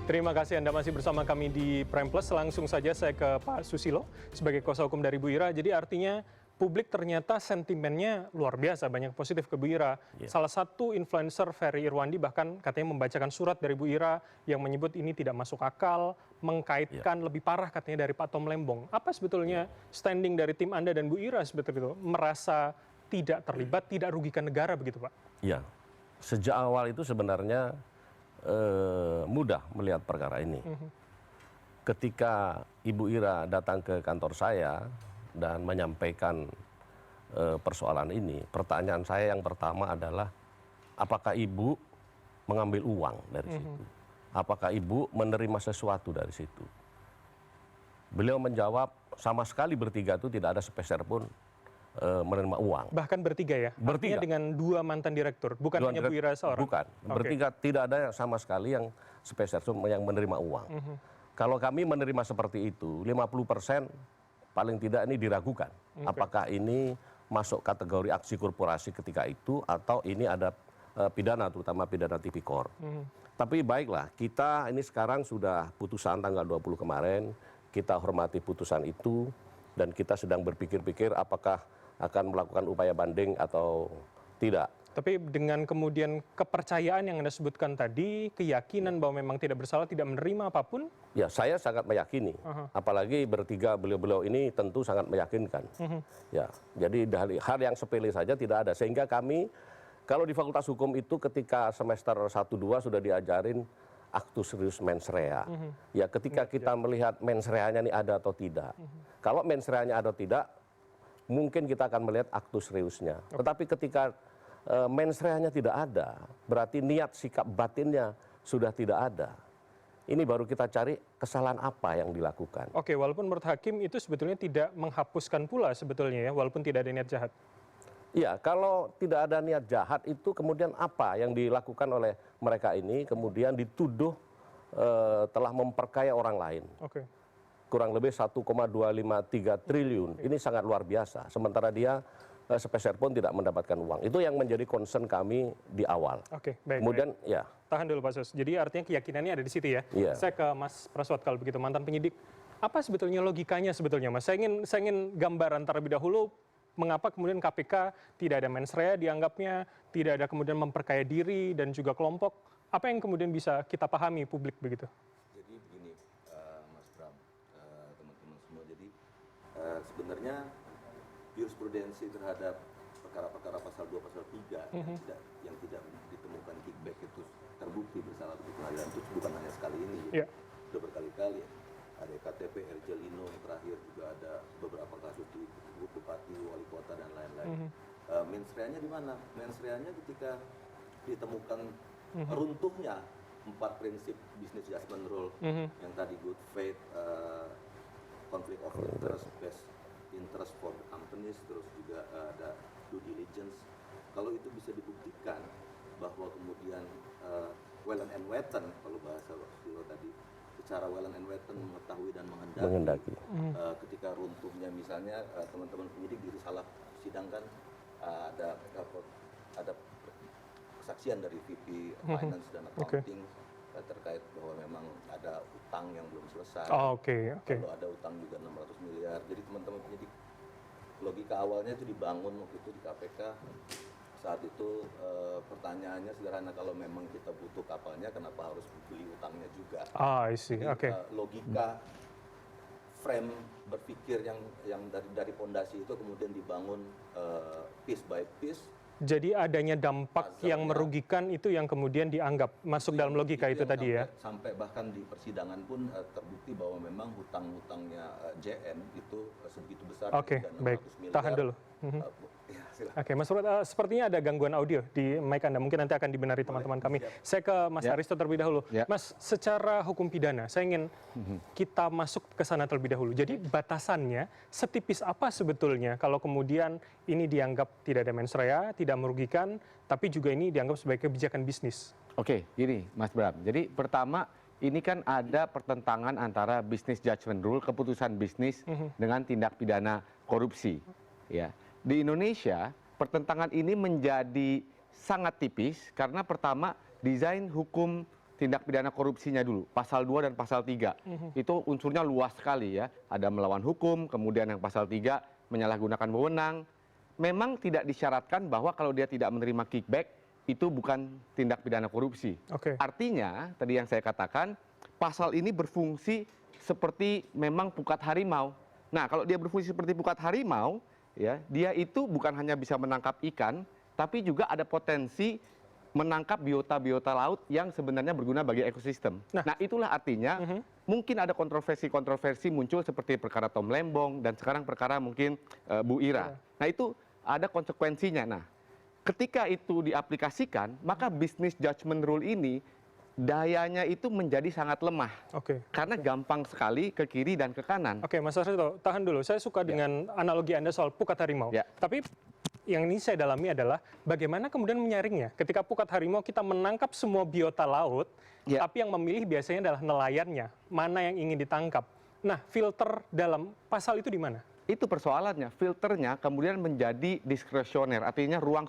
Terima kasih Anda masih bersama kami di Prime Plus. Langsung saja saya ke Pak Susilo sebagai kuasa hukum dari Bu Ira. Jadi artinya publik ternyata sentimennya luar biasa, banyak positif ke Bu Ira. Salah satu influencer Ferry Irwandi bahkan katanya membacakan surat dari Bu Ira yang menyebut ini tidak masuk akal, mengkaitkan lebih parah katanya dari Pak Tom Lembong. Apa sebetulnya standing dari tim Anda dan Bu Ira sebetulnya itu? Merasa tidak terlibat, tidak rugikan negara begitu Pak? Ya, sejak awal itu sebenarnya mudah melihat perkara ini. Ketika Ibu Ira datang ke kantor saya dan menyampaikan persoalan ini, pertanyaan saya yang pertama adalah, apakah Ibu mengambil uang dari situ? Apakah Ibu menerima sesuatu dari situ? Beliau menjawab, sama sekali bertiga itu tidak ada sepeser pun menerima uang. Bahkan bertiga ya? Bertiga. Artinya dengan dua mantan direktur, bukan hanya Bu Ira seorang? Bukan, bertiga, tidak ada sama sekali yang spesial yang menerima uang. Kalau kami menerima seperti itu, 50% paling tidak ini diragukan. Apakah ini masuk kategori aksi korporasi ketika itu, atau ini ada pidana, terutama pidana tipikor. Tapi baiklah, kita ini sekarang sudah putusan tanggal 20 kemarin, kita hormati putusan itu, dan kita sedang berpikir-pikir apakah akan melakukan upaya banding atau tidak. Tapi dengan kemudian kepercayaan yang Anda sebutkan tadi, keyakinan bahwa memang tidak bersalah, tidak menerima apapun? Ya, saya sangat meyakini. Apalagi bertiga beliau-beliau ini tentu sangat meyakinkan. Ya, jadi dari hal yang sepele saja tidak ada. Sehingga kami, kalau di Fakultas Hukum itu ketika semester 1-2 sudah diajarin actus reus mens rea. Ya, ketika kita melihat mens reanya ini ada atau tidak. Kalau mens reanya ada atau tidak, mungkin kita akan melihat actus reusnya. Tetapi ketika mens reanya tidak ada, berarti niat sikap batinnya sudah tidak ada. Ini baru kita cari kesalahan apa yang dilakukan. Oke, walaupun menurut hakim itu sebetulnya tidak menghapuskan pula sebetulnya ya, walaupun tidak ada niat jahat. Iya, kalau tidak ada niat jahat itu kemudian apa yang dilakukan oleh mereka ini, kemudian dituduh telah memperkaya orang lain. Oke. Kurang lebih 1,253 triliun. Ini sangat luar biasa. Sementara dia sepeser pun tidak mendapatkan uang. Itu yang menjadi concern kami di awal. Oke, baik. Kemudian, baik. ya. Tahan dulu Pak Sus. Jadi artinya keyakinannya ada di situ ya. Iya. Saya ke Mas Praswat kalau begitu, mantan penyidik. Apa sebetulnya logikanya sebetulnya Mas? Saya ingin gambaran terlebih dahulu, mengapa kemudian KPK tidak ada mens rea dianggapnya, tidak ada kemudian memperkaya diri dan juga kelompok. Apa yang kemudian bisa kita pahami publik begitu? Jadi begini, Mas Bram, teman-teman semua. Jadi sebenarnya jurisprudensi terhadap perkara-perkara pasal 2, pasal 3 yang tidak ditemukan kickback itu terbukti bersalah di pengadilan itu bukan hanya sekali ini, Yeah. sudah berkali-kali. Ada KTP, Erjelino, terakhir juga ada beberapa kasus di Bupati, Wali Kota dan lain-lain. Mens rea-nya di mana? Mens rea-nya ketika ditemukan runtuhnya 4 prinsip business judgment rule yang tadi good faith, conflict of interest, best interest for the companies, terus juga ada due diligence. Kalau itu bisa dibuktikan bahwa kemudian well and weten, kalau bahasa Silo tadi, secara well and weten mengetahui dan menghendaki. Ketika runtuhnya misalnya teman-teman penyidik disalah sidangkan, ada kesaksian dari VP Finance dan Accounting terkait bahwa memang ada utang yang belum selesai. Kalau ada utang juga 600 miliar. Jadi teman-teman penyidik, logika awalnya itu dibangun waktu itu di KPK. Saat itu pertanyaannya sederhana, kalau memang kita butuh kapalnya, kenapa harus beli utangnya juga? I see. Oke. Logika frame berpikir yang dari pondasi itu kemudian dibangun piece by piece. Jadi adanya dampak yang merugikan itu yang kemudian dianggap masuk dalam logika itu tadi ya? Sampai bahkan di persidangan pun terbukti bahwa memang hutang-hutangnya JN itu sebegitu besar. Oke, baik. Tahan dulu. Oke, Mas Praswat, sepertinya ada gangguan audio di mic Anda. Mungkin nanti akan dibenari teman-teman kami. Saya ke Mas Aristo terlebih dahulu. Mas, secara hukum pidana, saya ingin kita masuk ke sana terlebih dahulu. Jadi batasannya setipis apa sebetulnya kalau kemudian ini dianggap tidak ada mens rea, tidak merugikan, tapi juga ini dianggap sebagai kebijakan bisnis? Oke, gini Mas Bram. Jadi pertama, ini kan ada pertentangan antara business judgment rule, keputusan bisnis dengan tindak pidana korupsi. Ya. Di Indonesia, pertentangan ini menjadi sangat tipis karena pertama, desain hukum tindak pidana korupsinya dulu, pasal 2 dan pasal 3. Itu unsurnya luas sekali ya. Ada melawan hukum, kemudian yang pasal 3 menyalahgunakan wewenang. Memang tidak disyaratkan bahwa kalau dia tidak menerima kickback, itu bukan tindak pidana korupsi. Artinya, tadi yang saya katakan, pasal ini berfungsi seperti memang pukat harimau. Nah, kalau dia berfungsi seperti pukat harimau, ya, dia itu bukan hanya bisa menangkap ikan, tapi juga ada potensi menangkap biota-biota laut yang sebenarnya berguna bagi ekosistem. Nah, itulah artinya mungkin ada kontroversi-kontroversi muncul seperti perkara Tom Lembong dan sekarang perkara mungkin Bu Ira. Nah, itu ada konsekuensinya. Nah, ketika itu diaplikasikan, maka business judgment rule ini dayanya itu menjadi sangat lemah. Karena gampang sekali ke kiri dan ke kanan. Mas Arsito, tahan dulu. Saya suka dengan analogi Anda soal pukat harimau. Tapi yang ini saya dalami adalah bagaimana kemudian menyaringnya. Ketika pukat harimau kita menangkap semua biota laut, tapi yang memilih biasanya adalah nelayannya. Mana yang ingin ditangkap. Nah, filter dalam pasal itu di mana? Itu persoalannya, filternya kemudian menjadi diskresioner, artinya ruang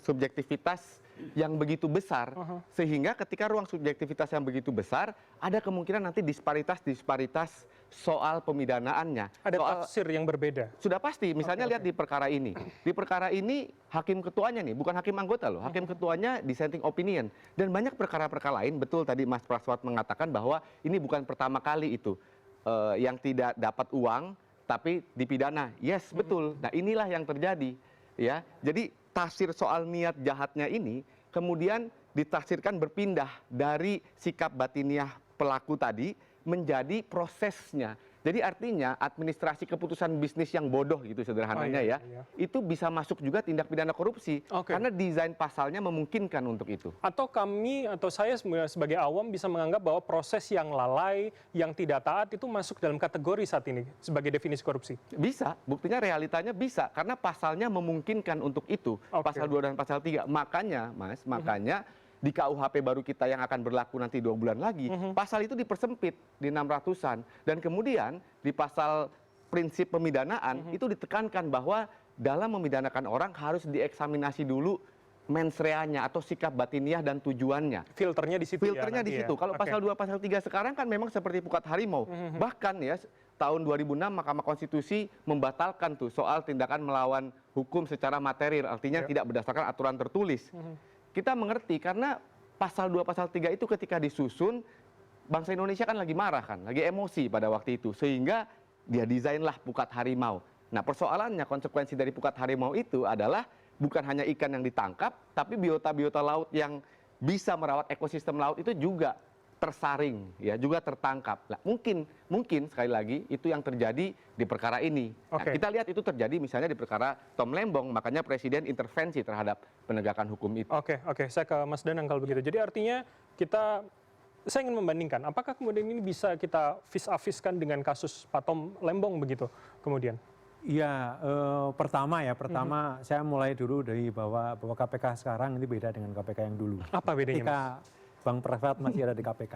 subjektivitas yang begitu besar, sehingga ketika ruang subjektivitas yang begitu besar, ada kemungkinan nanti disparitas soal pemidanaannya. Ada tafsir yang berbeda. Sudah pasti, misalnya lihat di perkara ini. Di perkara ini hakim ketuanya nih, bukan hakim anggota loh, hakim ketuanya dissenting opinion. Dan banyak perkara-perkara lain, betul tadi Mas Praswat mengatakan bahwa ini bukan pertama kali itu yang tidak dapat uang, tapi dipidana. Yes, betul. Nah, inilah yang terjadi, ya. Jadi tafsir soal niat jahatnya ini kemudian ditafsirkan berpindah dari sikap batiniah pelaku tadi menjadi prosesnya. Jadi artinya administrasi keputusan bisnis yang bodoh gitu sederhananya ya, itu bisa masuk juga tindak pidana korupsi karena desain pasalnya memungkinkan untuk itu. Atau kami atau saya sebagai awam bisa menganggap bahwa proses yang lalai, yang tidak taat itu masuk dalam kategori saat ini sebagai definisi korupsi. Bisa, buktinya realitanya bisa karena pasalnya memungkinkan untuk itu. Pasal 2 dan pasal 3. Makanya Mas, makanya di KUHP baru kita yang akan berlaku nanti 2 bulan lagi, pasal itu dipersempit di 600-an. Dan kemudian di pasal prinsip pemidanaan itu ditekankan bahwa dalam memidanakan orang harus dieksaminasi dulu mens reanya atau sikap batiniah dan tujuannya. Filternya di situ. Filternya di situ. Kalau pasal 2, pasal 3 sekarang kan memang seperti pukat harimau. Bahkan ya tahun 2006 Mahkamah Konstitusi membatalkan tuh soal tindakan melawan hukum secara material, artinya tidak berdasarkan aturan tertulis. Kita mengerti karena pasal 2, pasal 3 itu ketika disusun, bangsa Indonesia kan lagi marah kan, lagi emosi pada waktu itu. Sehingga dia desainlah pukat harimau. Nah persoalannya konsekuensi dari pukat harimau itu adalah bukan hanya ikan yang ditangkap, tapi biota-biota laut yang bisa merawat ekosistem laut itu juga tersaring, ya juga tertangkap. Nah, mungkin sekali lagi itu yang terjadi di perkara ini. Nah, kita lihat itu terjadi misalnya di perkara Tom Lembong, makanya Presiden intervensi terhadap penegakan hukum itu. Oke, saya ke Mas Danang kalau begitu. Jadi artinya saya ingin membandingkan, apakah kemudian ini bisa kita vis-a-viskan dengan kasus Pak Tom Lembong begitu kemudian? Iya, pertama saya mulai dulu dari bahwa KPK sekarang ini beda dengan KPK yang dulu. Apa bedanya, Ketika Bang Praswat masih ada di KPK.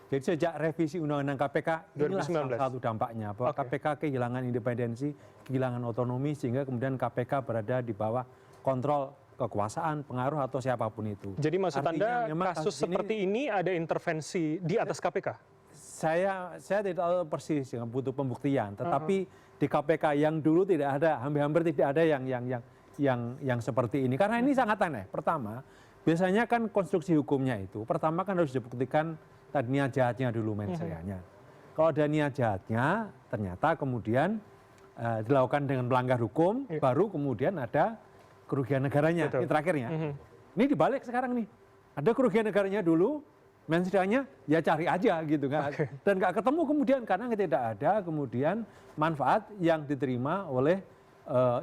Jadi sejak revisi Undang-Undang KPK, inilah salah satu dampaknya bahwa KPK kehilangan independensi, kehilangan otonomi, sehingga kemudian KPK berada di bawah kontrol kekuasaan, pengaruh atau siapapun itu. Jadi maksud Anda kasus seperti ini ada intervensi di atas KPK? Saya tidak tahu persis, butuh pembuktian. Tetapi di KPK yang dulu tidak ada, hampir-hampir tidak ada yang seperti ini. Karena ini sangat aneh. Pertama, biasanya kan konstruksi hukumnya itu, pertama kan harus dibuktikan tadi niat jahatnya dulu mens reanya. Kalau ada niat jahatnya, ternyata kemudian dilakukan dengan melanggar hukum, baru kemudian ada kerugian negaranya. Ini terakhirnya. Ini dibalik sekarang nih. Ada kerugian negaranya dulu, mens reanya ya cari aja gitu kan. Dan nggak ketemu kemudian karena tidak ada kemudian manfaat yang diterima oleh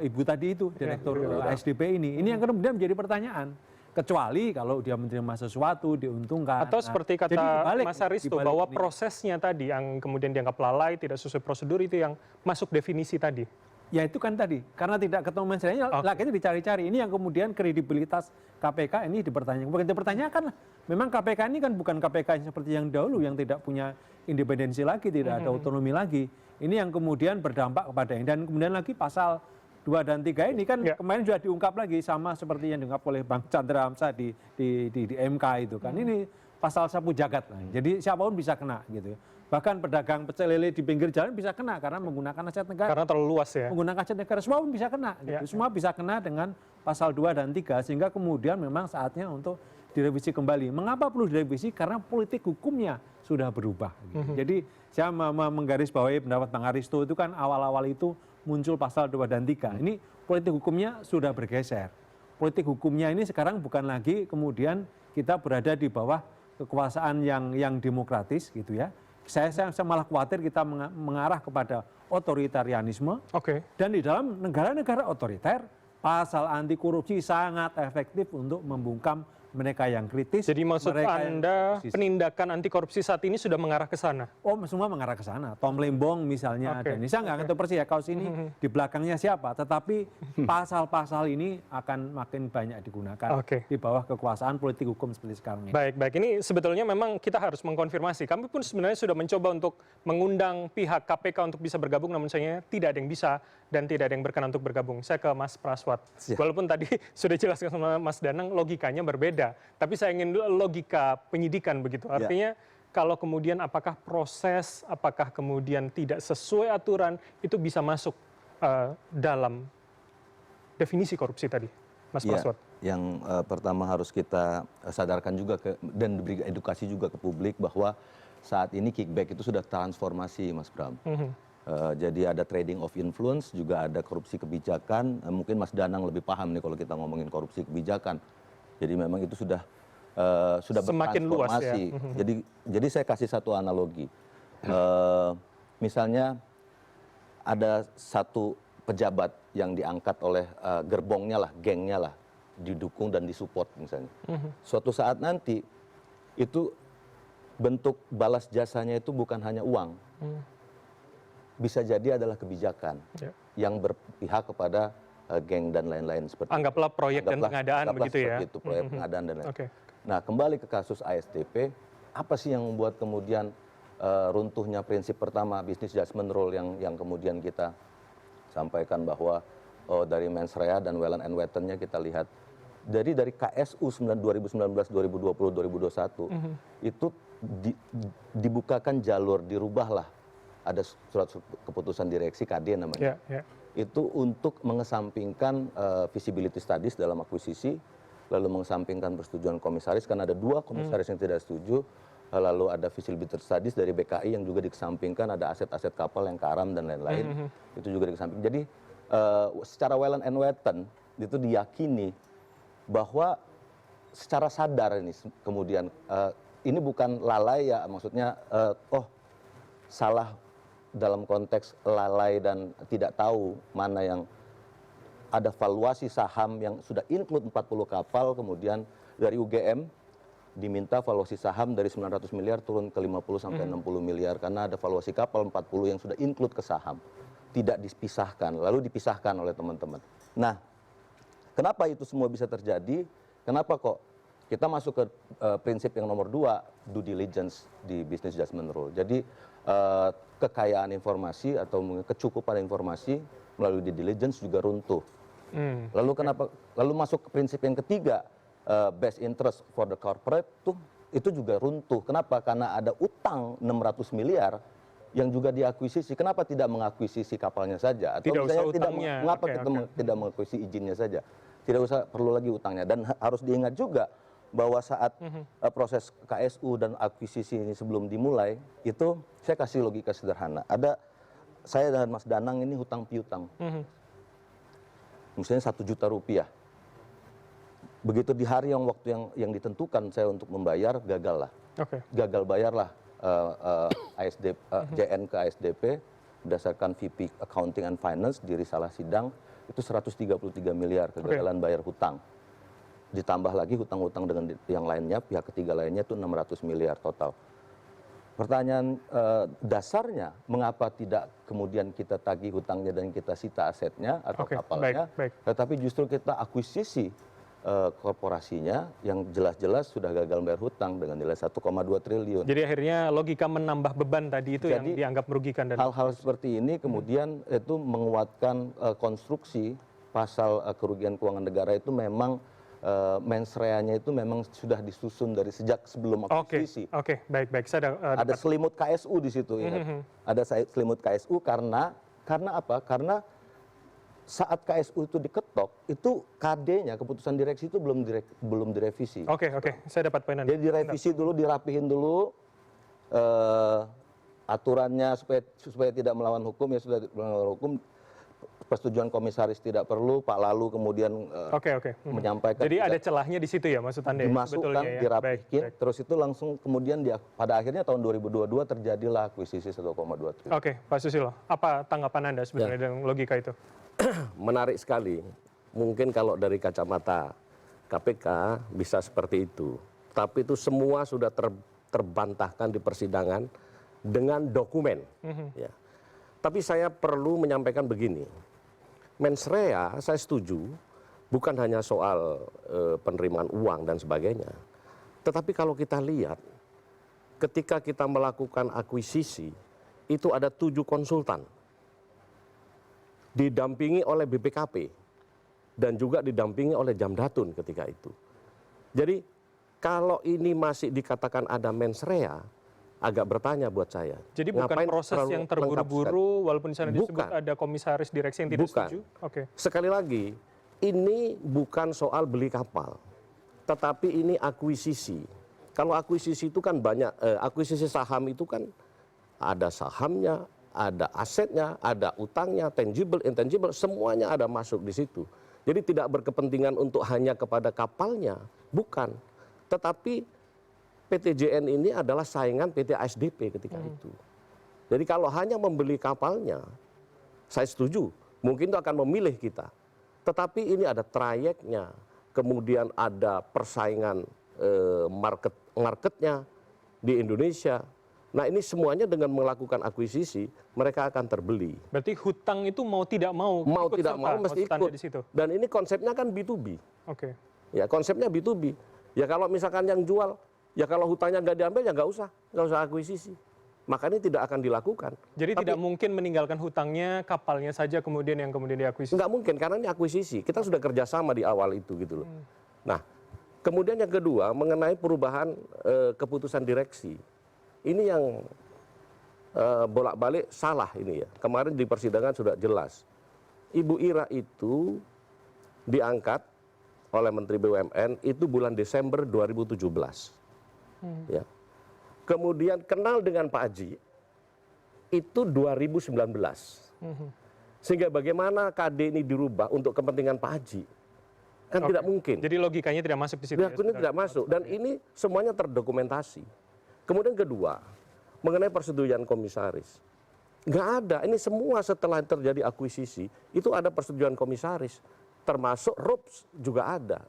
ibu tadi itu, direktur ASDP ini. Ini yang kemudian menjadi pertanyaan. Kecuali kalau dia menerima sesuatu, diuntungkan. Atau seperti kata Mas Aristo, bahwa prosesnya tadi yang kemudian dianggap lalai, tidak sesuai prosedur itu yang masuk definisi tadi. Ya itu kan tadi, karena tidak ketemu mensernya, akhirnya dicari-cari. Ini yang kemudian kredibilitas KPK ini dipertanyakan. Bukan dipertanyakan lah. Memang KPK ini kan bukan KPK yang seperti yang dahulu, yang tidak punya independensi lagi, tidak ada otonomi lagi. Ini yang kemudian berdampak kepada ini. Dan kemudian lagi pasal 2 dan 3 ini kan kemarin sudah diungkap lagi sama seperti yang diungkap oleh Bang Chandra Hamzah di MK itu kan. Ini pasal sapu jagat. Nah, jadi siapapun bisa kena gitu. Bahkan pedagang pecel lele di pinggir jalan bisa kena karena menggunakan aset negara. Karena terlalu luas ya. Menggunakan aset negara semua pun bisa kena. Gitu. Semua bisa kena dengan pasal 2 dan 3 sehingga kemudian memang saatnya untuk direvisi kembali. Mengapa perlu direvisi? Karena politik hukumnya sudah berubah. Gitu. Jadi saya menggarisbawahi pendapat Bang Aristo itu kan awal-awal itu muncul pasal 2 dan 3. Ini politik hukumnya sudah bergeser. Politik hukumnya ini sekarang bukan lagi kemudian kita berada di bawah kekuasaan yang demokratis gitu ya. Saya malah khawatir kita mengarah kepada otoritarianisme. Dan di dalam negara-negara otoriter, pasal anti korupsi sangat efektif untuk membungkam mereka yang kritis. Jadi maksud Anda penindakan anti korupsi saat ini sudah mengarah ke sana? Oh, semua mengarah ke sana. Tom Lembong misalnya, dan ini saya nggak ngerti persis ya kaos ini di belakangnya siapa. Tetapi pasal-pasal ini akan makin banyak digunakan di bawah kekuasaan politik hukum seperti sekarang ini. Baik. Ini sebetulnya memang kita harus mengkonfirmasi. Kami pun sebenarnya sudah mencoba untuk mengundang pihak KPK untuk bisa bergabung, namun sayangnya tidak ada yang bisa dan tidak ada yang berkenan untuk bergabung. Saya ke Mas Praswat. Walaupun tadi sudah jelaskan sama Mas Danang, logikanya berbeda. Tapi saya ingin logika penyidikan begitu. Artinya kalau kemudian apakah proses, apakah kemudian tidak sesuai aturan, itu bisa masuk dalam definisi korupsi tadi, Mas Praswat. Yang pertama harus kita sadarkan juga dan diberi edukasi juga ke publik bahwa saat ini kickback itu sudah transformasi, Mas Bram. Jadi ada trading of influence, juga ada korupsi kebijakan. Mungkin Mas Danang lebih paham nih kalau kita ngomongin korupsi kebijakan. Jadi memang itu sudah semakin luas ya. Jadi saya kasih satu analogi. Misalnya ada satu pejabat yang diangkat oleh gerbongnya lah, gengnya lah, didukung dan disupport misalnya. Suatu saat nanti itu bentuk balas jasanya itu bukan hanya uang, bisa jadi adalah kebijakan yang berpihak kepada geng dan lain-lain seperti anggaplah proyek dan pengadaan begitu ya. Itu proyek pengadaan dan lain-lain. Nah, kembali ke kasus ASDP, apa sih yang membuat kemudian runtuhnya prinsip pertama business judgment rule yang kemudian kita sampaikan bahwa dari mens rea dan Whelan and Wetton-nya kita lihat dari KSU 2019, 2020, 2021 itu dibukakan jalur, dirubahlah, ada surat keputusan direksi KD namanya. Itu untuk mengesampingkan feasibility studies dalam akuisisi, lalu mengesampingkan persetujuan komisaris, karena ada 2 komisaris yang tidak setuju, lalu ada feasibility studies dari BKI yang juga dikesampingkan, ada aset-aset kapal yang karam dan lain-lain, itu juga dikesampingkan. Jadi secara Whelan and Wetton itu diyakini bahwa secara sadar ini kemudian ini bukan lalai ya, maksudnya salah dalam konteks lalai dan tidak tahu mana yang ada valuasi saham yang sudah include 40 kapal, kemudian dari UGM diminta valuasi saham dari 900 miliar turun ke 50 sampai 60 miliar karena ada valuasi kapal 40 yang sudah include ke saham. Tidak dipisahkan, lalu dipisahkan oleh teman-teman. Nah, kenapa itu semua bisa terjadi? Kenapa kok kita masuk ke prinsip yang nomor 2, due diligence di business judgment rule. Jadi kekayaan informasi atau kecukupan informasi melalui due diligence juga runtuh. Lalu masuk ke prinsip yang ketiga, best interest for the corporate itu juga runtuh. Kenapa? Karena ada utang 600 miliar yang juga diakuisisi. Kenapa tidak mengakuisisi kapalnya saja? Atau tidak usah utangnya. Mengapa kita tidak mengakuisisi izinnya saja? Tidak usah perlu lagi utangnya. Dan harus diingat juga bahwa saat proses KSU dan akuisisi ini sebelum dimulai, itu saya kasih logika sederhana. Ada saya dan Mas Danang ini hutang piutang. Misalnya 1 juta rupiah. Begitu di hari waktu yang ditentukan saya untuk membayar, gagal lah. Gagal bayarlah JN ke ASDP berdasarkan VP Accounting and Finance di risalah sidang itu 133 miliar kegagalan bayar hutang. Ditambah lagi hutang-hutang dengan yang lainnya, pihak ketiga lainnya itu 600 miliar total. Pertanyaan dasarnya, mengapa tidak kemudian kita tagih hutangnya dan kita sita asetnya atau kapalnya, tetapi justru kita akuisisi korporasinya yang jelas-jelas sudah gagal bayar hutang dengan nilai 1,2 triliun. Jadi akhirnya logika menambah beban tadi itu yang dianggap merugikan. Hal-hal seperti ini kemudian itu menguatkan konstruksi pasal kerugian keuangan negara itu memang mens rea-nya itu memang sudah disusun dari sejak sebelum akuisisi. Oke, baik. Saya Ada selimut KSU di situ, ingat. Ada selimut KSU karena apa? Karena saat KSU itu diketok, itu KD-nya, keputusan direksi itu belum direvisi. Oke, saya dapat poin Anda. Jadi direvisi dulu, dirapihin dulu aturannya supaya tidak melawan hukum, ya sudah melawan hukum. Persetujuan komisaris tidak perlu, Pak Lalu kemudian menyampaikan. Jadi ada celahnya di situ ya maksud Anda? Dimasukkan, ya? dirapihin, terus itu langsung kemudian pada akhirnya tahun 2022 terjadilah akuisisi 1,2 triliun. Oke, Pak Susilo, apa tanggapan Anda sebenarnya dengan logika itu? Menarik sekali. Mungkin kalau dari kacamata KPK bisa seperti itu. Tapi itu semua sudah terbantahkan di persidangan dengan dokumen. Ya. Tapi saya perlu menyampaikan begini. Mens rea saya setuju bukan hanya soal penerimaan uang dan sebagainya. Tetapi kalau kita lihat ketika kita melakukan akuisisi itu ada 7 konsultan didampingi oleh BPKP dan juga didampingi oleh Jamdatun ketika itu. Jadi kalau ini masih dikatakan ada mens rea, agak bertanya buat saya. Jadi bukan proses yang terburu-buru, walaupun di sana disebut ada komisaris direksi yang tidak setuju? Oke. Sekali lagi, ini bukan soal beli kapal, tetapi ini akuisisi. Kalau akuisisi itu kan banyak, akuisisi saham itu kan ada sahamnya, ada asetnya, ada utangnya, tangible, intangible, semuanya ada masuk di situ. Jadi tidak berkepentingan untuk hanya kepada kapalnya, bukan. Tetapi PTJN ini adalah saingan PT ASDP ketika itu. Jadi kalau hanya membeli kapalnya, saya setuju, mungkin itu akan memilih kita. Tetapi ini ada trayeknya, kemudian ada persaingan marketnya di Indonesia. Nah ini semuanya dengan melakukan akuisisi, mereka akan terbeli. Berarti hutang itu mau tidak mau tidak mau mesti ikut. Di situ. Dan ini konsepnya kan B2B. Oke. Ya konsepnya B2B. Ya kalau misalkan yang jual, ya kalau hutangnya nggak diambil ya nggak usah akuisisi. Makanya tidak akan dilakukan. Jadi tidak mungkin meninggalkan hutangnya, kapalnya saja kemudian diakuisisi. Nggak mungkin karena ini akuisisi. Kita sudah kerjasama di awal itu gitu loh. Nah, kemudian yang kedua mengenai perubahan keputusan direksi. Ini yang bolak-balik salah ini ya. Kemarin di persidangan sudah jelas. Ibu Ira itu diangkat oleh Menteri BUMN itu bulan Desember 2017. Ya. Kemudian kenal dengan Pak Haji itu 2019. Sehingga bagaimana KD ini dirubah untuk kepentingan Pak Haji? Kan tidak mungkin. Jadi logikanya tidak masuk di situ. Ini tidak masuk dan ini semuanya terdokumentasi. Kemudian kedua, mengenai persetujuan komisaris. Nggak ada, ini semua setelah terjadi akuisisi, itu ada persetujuan komisaris. Termasuk RUPS juga ada.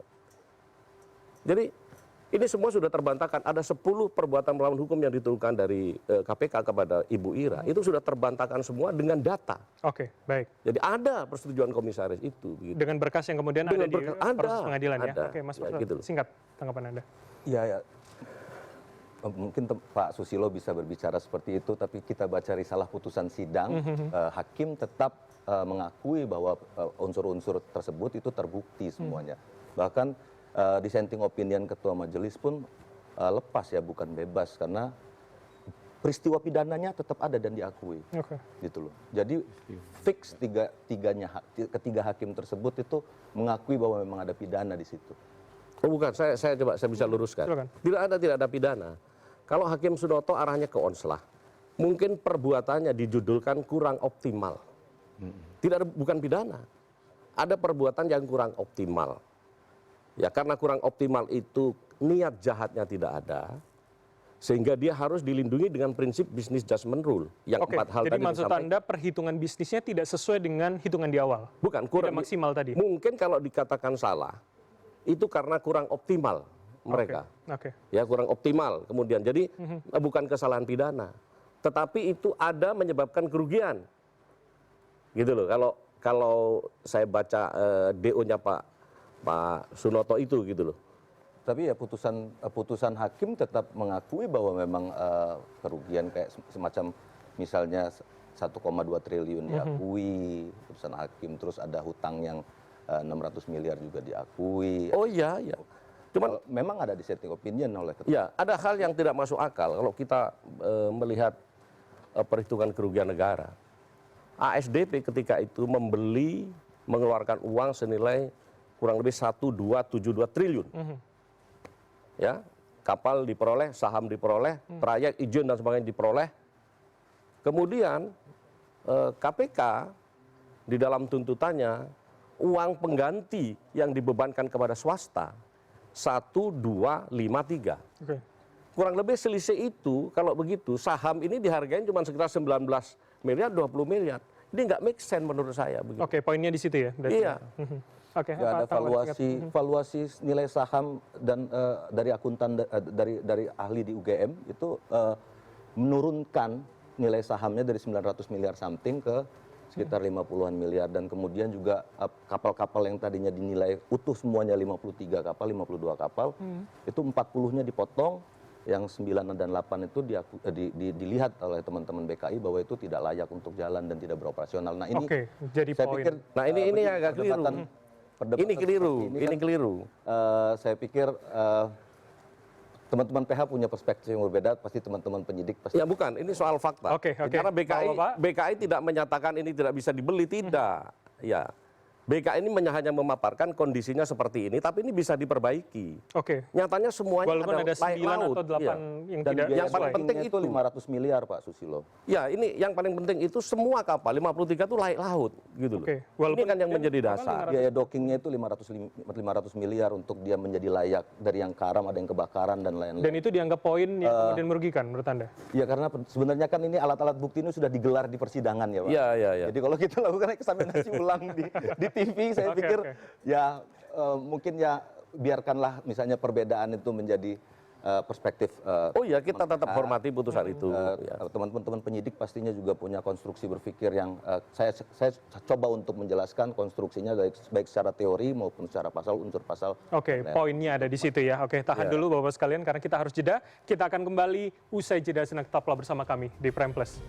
Jadi ini semua sudah terbantahkan. Ada 10 perbuatan melawan hukum yang dituduhkan dari KPK kepada Ibu Ira. Itu sudah terbantahkan semua dengan data. Oke, baik. Jadi ada persetujuan komisaris itu. Gitu. Dengan berkas yang kemudian ada di proses pengadilan ya? Oke, Mas Faslo, gitu. Singkat tanggapan Anda. Ya. Mungkin Pak Susilo bisa berbicara seperti itu, tapi kita baca risalah putusan sidang, hakim tetap mengakui bahwa unsur-unsur tersebut itu terbukti semuanya. Bahkan dissenting opinion ketua majelis pun lepas ya, bukan bebas, karena peristiwa pidananya tetap ada dan diakui. Gitu loh. Jadi fix ketiga hakim tersebut itu mengakui bahwa memang ada pidana di situ. Oh bukan, saya bisa luruskan. Silakan. Tidak ada pidana. Kalau Hakim Sunoto arahnya ke onslah, mungkin perbuatannya dijudulkan kurang optimal. Bukan pidana. Ada perbuatan yang kurang optimal. Ya karena kurang optimal itu niat jahatnya tidak ada, sehingga dia harus dilindungi dengan prinsip business judgment rule. Yang 4 hal jadi tadi maksud Anda perhitungan bisnisnya tidak sesuai dengan hitungan di awal? Bukan, kurang tidak maksimal tadi? Mungkin kalau dikatakan salah, itu karena kurang optimal mereka. Ya kurang optimal kemudian. Jadi bukan kesalahan pidana. Tetapi itu ada menyebabkan kerugian. Gitu loh. Kalau saya baca DO-nya Pak Sunoto itu gitu loh. Tapi ya putusan hakim tetap mengakui bahwa memang kerugian kayak semacam misalnya 1,2 triliun diakui putusan hakim, terus ada hutang yang 600 miliar juga diakui. Oh iya, ya. Cuman Memang ada dissenting opinion oleh ketua. ya ada hal yang tidak masuk akal kalau kita melihat perhitungan kerugian negara. ASDP ketika itu mengeluarkan uang senilai kurang lebih 1,272 triliun. Ya, kapal diperoleh, saham diperoleh, trayek, izin dan sebagainya diperoleh. Kemudian KPK di dalam tuntutannya uang pengganti yang dibebankan kepada swasta 1,253. Oke. Kurang lebih selisih itu kalau begitu saham ini dihargain cuma sekitar 19 miliar, 20 miliar. Ini nggak make sense menurut saya. Begitu. Oke, poinnya di situ ya. berarti. Iya. Oke. Nggak ada Pak Tangguh, valuasi nilai saham dan dari akuntan dari ahli di UGM itu menurunkan nilai sahamnya dari 900 miliar something ke sekitar 50-an miliar, dan kemudian juga kapal-kapal yang tadinya dinilai utuh semuanya 53 kapal, 52 kapal, itu 40-nya dipotong, yang 9 dan 8 itu dilihat oleh teman-teman BKI bahwa itu tidak layak untuk jalan dan tidak beroperasional. Nah ini Oke, jadi saya poin. pikir Ini agak keliru. perdebatan Ini keliru, seperti ini kan, keliru. saya pikir teman-teman PH punya perspektif yang berbeda, pasti teman-teman penyidik pasti. Ya bukan, ini soal fakta. Oke. Karena Bapak-bapak. BKI tidak menyatakan ini tidak bisa dibeli, tidak. Ya. BKI ini hanya memaparkan kondisinya seperti ini, tapi ini bisa diperbaiki. Oke. Nyatanya semuanya Walaupun ada 9 laut. atau 8 Iya. yang Dan tidak biaya yang paling sesuai. penting itu 500 miliar Pak Susilo. Ya, ini yang paling penting itu semua kapal 53 itu laik laut gitu loh. Oke, Ini walaupun kan yang dia menjadi kapal dasar. 500. Biaya dockingnya itu 500 miliar untuk dia menjadi layak, dari yang karam ada yang kebakaran dan lain-lain. Dan itu dianggap poin yang kemudian merugikan menurut Anda? Ya karena sebenarnya kan ini alat-alat bukti ini sudah digelar di persidangan ya Pak. Iya, iya, iya. Jadi kalau kita lakukan eksaminasi ulang di TV, saya Oke, pikir oke. ya mungkin ya biarkanlah misalnya perbedaan itu menjadi perspektif. Oh iya, kita tetap hormati putusan itu. Ya. Teman-teman penyidik pastinya juga punya konstruksi berpikir yang saya coba untuk menjelaskan konstruksinya baik secara teori maupun secara pasal, unsur pasal. Oke, poinnya ada di situ ya. Oke, tahan dulu Bapak sekalian karena kita harus jeda. Kita akan kembali usai jeda sejenak, tetaplah bersama kami di Prime Plus.